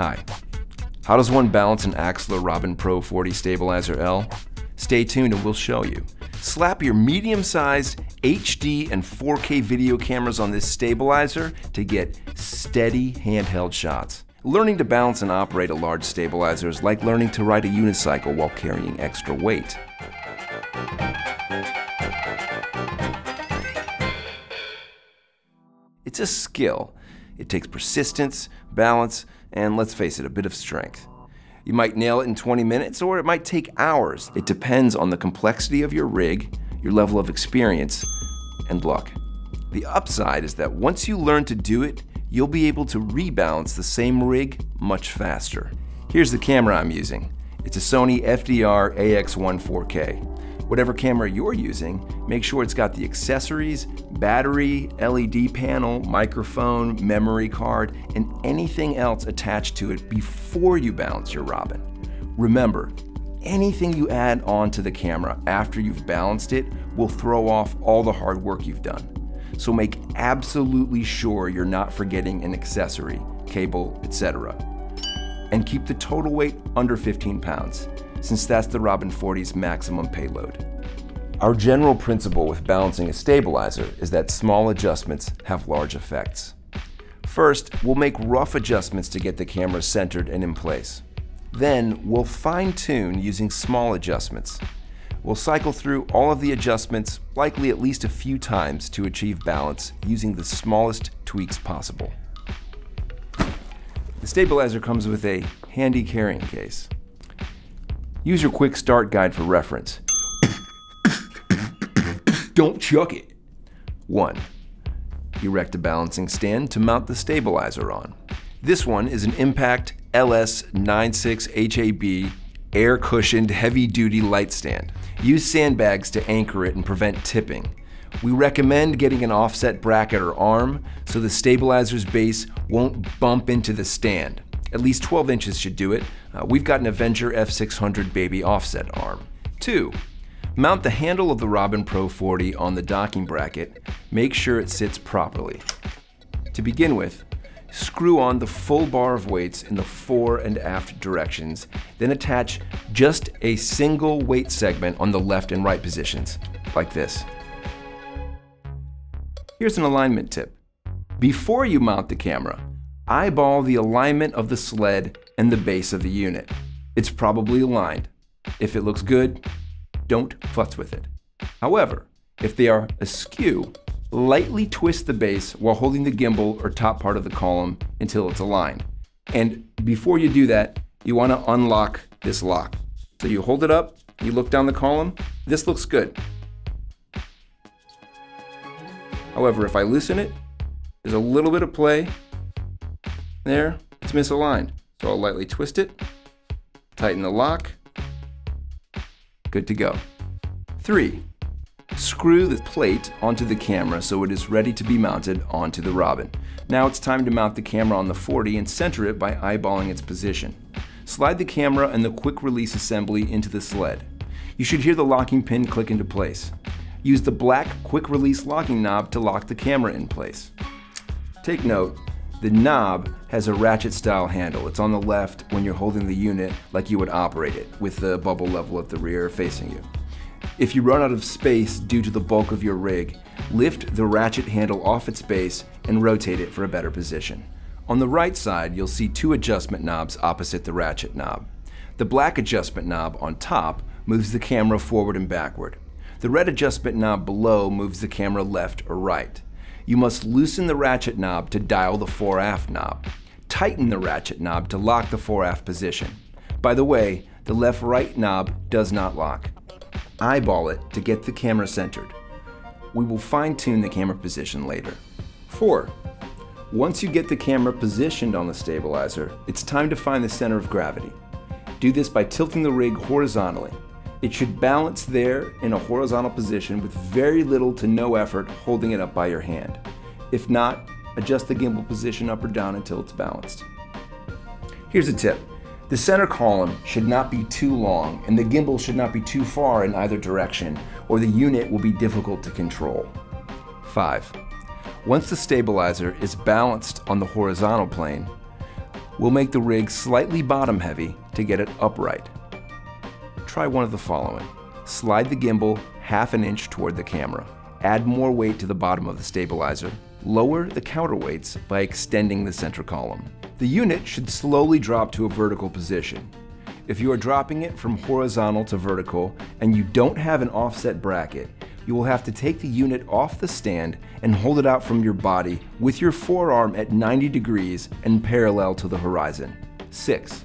Hi. How does one balance an AxlerRigPic Pro 40 Stabilizer L? Stay tuned and we'll show you. Slap your medium-sized HD and 4K video cameras on this stabilizer to get steady handheld shots. Learning to balance and operate a large stabilizer is like learning to ride a unicycle while carrying extra weight. It's a skill. It takes persistence, balance, and let's face it, a bit of strength. You might nail it in 20 minutes or it might take hours. It depends on the complexity of your rig, your level of experience, and luck. The upside is that once you learn to do it, you'll be able to rebalance the same rig much faster. Here's the camera I'm using. It's a Sony FDR AX1 4K. Whatever camera you're using, make sure it's got the accessories, battery, LED panel, microphone, memory card, and anything else attached to it before you balance your Robin. Remember, anything you add on to the camera after you've balanced it will throw off all the hard work you've done. So make absolutely sure you're not forgetting an accessory, cable, etc. And keep the total weight under 15 pounds, since that's the Robin 40's maximum payload. Our general principle with balancing a stabilizer is that small adjustments have large effects. First, we'll make rough adjustments to get the camera centered and in place. Then, we'll fine-tune using small adjustments. We'll cycle through all of the adjustments, likely at least a few times, to achieve balance using the smallest tweaks possible. The stabilizer comes with a handy carrying case. Use your quick start guide for reference. Don't chuck it. 1. Erect a balancing stand to mount the stabilizer on. This one is an Impact LS96 HAB air-cushioned heavy-duty light stand. Use sandbags to anchor it and prevent tipping. We recommend getting an offset bracket or arm so the stabilizer's base won't bump into the stand. At least 12 inches should do it. We've got an Avenger F600 baby offset arm. 2. Mount the handle of the Robin Pro 40 on the docking bracket. Make sure it sits properly. To begin with, screw on the full bar of weights in the fore and aft directions, then attach just a single weight segment on the left and right positions, like this. Here's an alignment tip. Before you mount the camera, eyeball the alignment of the sled and the base of the unit. It's probably aligned. If it looks good, don't futz with it. However, if they are askew, lightly twist the base while holding the gimbal or top part of the column until it's aligned. And before you do that, you want to unlock this lock. So you hold it up, you look down the column, this looks good. However, if I loosen it, there's a little bit of play. There, it's misaligned. So I'll lightly twist it, tighten the lock, good to go. 3. Screw the plate onto the camera so it is ready to be mounted onto the Robin. Now it's time to mount the camera on the 40 and center it by eyeballing its position. Slide the camera and the quick release assembly into the sled. You should hear the locking pin click into place. Use the black quick release locking knob to lock the camera in place. Take note, the knob has a ratchet style handle. It's on the left when you're holding the unit like you would operate it, with the bubble level at the rear facing you. If you run out of space due to the bulk of your rig, lift the ratchet handle off its base and rotate it for a better position. On the right side, you'll see 2 adjustment knobs opposite the ratchet knob. The black adjustment knob on top moves the camera forward and backward. The red adjustment knob below moves the camera left or right. You must loosen the ratchet knob to dial the fore-aft knob. Tighten the ratchet knob to lock the fore-aft position. By the way, the left-right knob does not lock. Eyeball it to get the camera centered. We will fine-tune the camera position later. 4. Once you get the camera positioned on the stabilizer, it's time to find the center of gravity. Do this by tilting the rig horizontally. It should balance there in a horizontal position with very little to no effort holding it up by your hand. If not, adjust the gimbal position up or down until it's balanced. Here's a tip. The center column should not be too long and the gimbal should not be too far in either direction or the unit will be difficult to control. 5. Once the stabilizer is balanced on the horizontal plane, We'll make the rig slightly bottom heavy to get it upright. Try one of the following. Slide the gimbal half an inch toward the camera. Add more weight to the bottom of the stabilizer. Lower the counterweights by extending the center column. The unit should slowly drop to a vertical position. If you are dropping it from horizontal to vertical and you don't have an offset bracket, you will have to take the unit off the stand and hold it out from your body with your forearm at 90 degrees and parallel to the horizon. 6.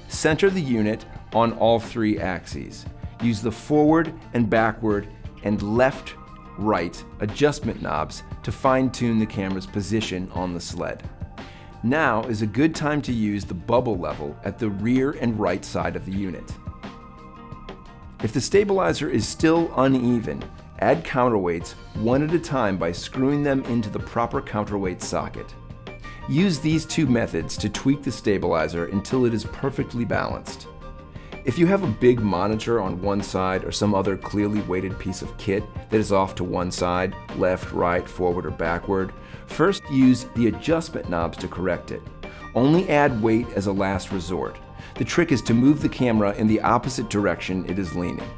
Center the unit on all 3 axes. Use the forward and backward and left, right adjustment knobs to fine-tune the camera's position on the sled. Now is a good time to use the bubble level at the rear and right side of the unit. If the stabilizer is still uneven, add counterweights one at a time by screwing them into the proper counterweight socket. Use these 2 methods to tweak the stabilizer until it is perfectly balanced. If you have a big monitor on one side or some other clearly weighted piece of kit that is off to one side, left, right, forward, or backward, first use the adjustment knobs to correct it. Only add weight as a last resort. The trick is to move the camera in the opposite direction it is leaning.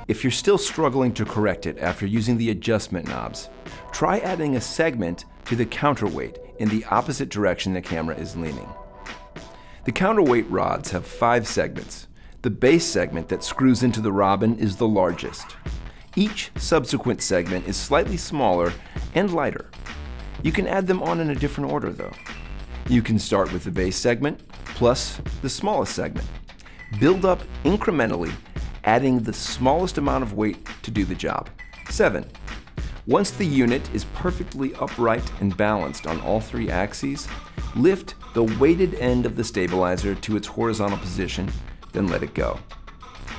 If you're still struggling to correct it after using the adjustment knobs, try adding a segment to the counterweight in the opposite direction the camera is leaning. The counterweight rods have 5 segments. The base segment that screws into the robin is the largest. Each subsequent segment is slightly smaller and lighter. You can add them on in a different order though. You can start with the base segment plus the smallest segment. Build up incrementally, adding the smallest amount of weight to do the job. 7. Once the unit is perfectly upright and balanced on all 3 axes, lift the weighted end of the stabilizer to its horizontal position, then let it go.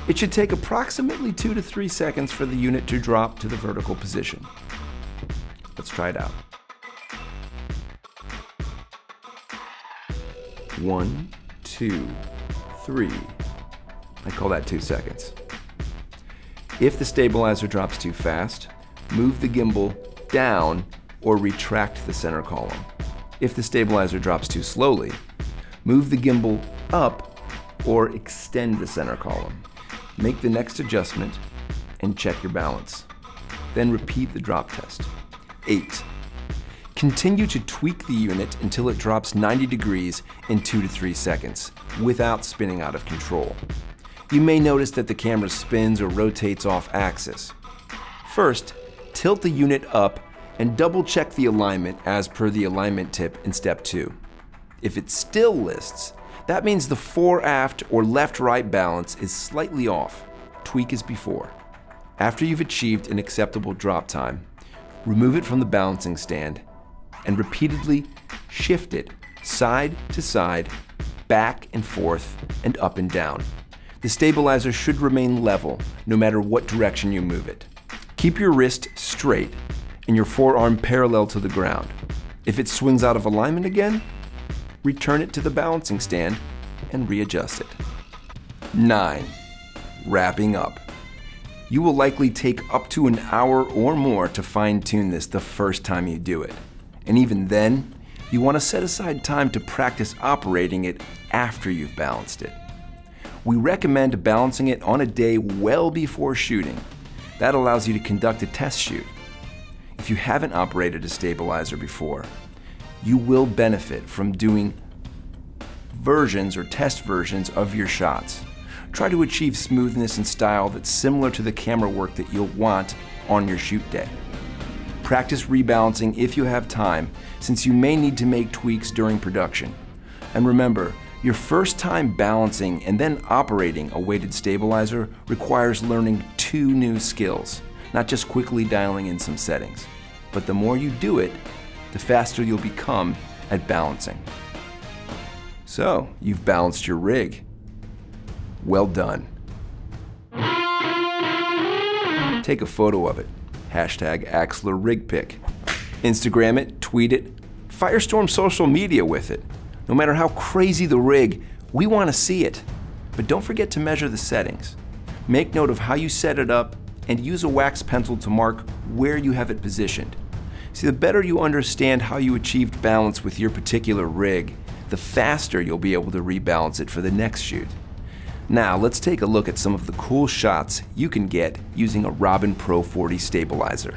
It should take approximately 2 to 3 seconds for the unit to drop to the vertical position. Let's try it out. 1, 2, 3. I call that 2 seconds. If the stabilizer drops too fast, move the gimbal down or retract the center column. If the stabilizer drops too slowly, move the gimbal up or extend the center column. Make the next adjustment and check your balance. Then repeat the drop test. 8. Continue to tweak the unit until it drops 90 degrees in 2 to 3 seconds without spinning out of control. You may notice that the camera spins or rotates off axis. First, tilt the unit up and double check the alignment as per the alignment tip in step 2. If it still lists, that means the fore-aft or left-right balance is slightly off. Tweak as before. After you've achieved an acceptable drop time, remove it from the balancing stand and repeatedly shift it side to side, back and forth, and up and down. The stabilizer should remain level no matter what direction you move it. Keep your wrist straight and your forearm parallel to the ground. If it swings out of alignment again, return it to the balancing stand and readjust it. 9. Wrapping up. You will likely take up to an hour or more to fine-tune this the first time you do it. And even then, you want to set aside time to practice operating it after you've balanced it. We recommend balancing it on a day well before shooting. That allows you to conduct a test shoot. If you haven't operated a stabilizer before, you will benefit from doing versions or test versions of your shots. Try to achieve smoothness and style that's similar to the camera work that you'll want on your shoot day. Practice rebalancing if you have time, since you may need to make tweaks during production. And remember, your first time balancing and then operating a weighted stabilizer requires learning 2 new skills, not just quickly dialing in some settings. But the more you do it, the faster you'll become at balancing. So, you've balanced your rig. Well done. Take a photo of it. #AxlerRigPic. Instagram it, tweet it, firestorm social media with it. No matter how crazy the rig, we want to see it. But don't forget to measure the settings. Make note of how you set it up and use a wax pencil to mark where you have it positioned. See, the better you understand how you achieved balance with your particular rig, the faster you'll be able to rebalance it for the next shoot. Now let's take a look at some of the cool shots you can get using a Robin Pro 40 stabilizer.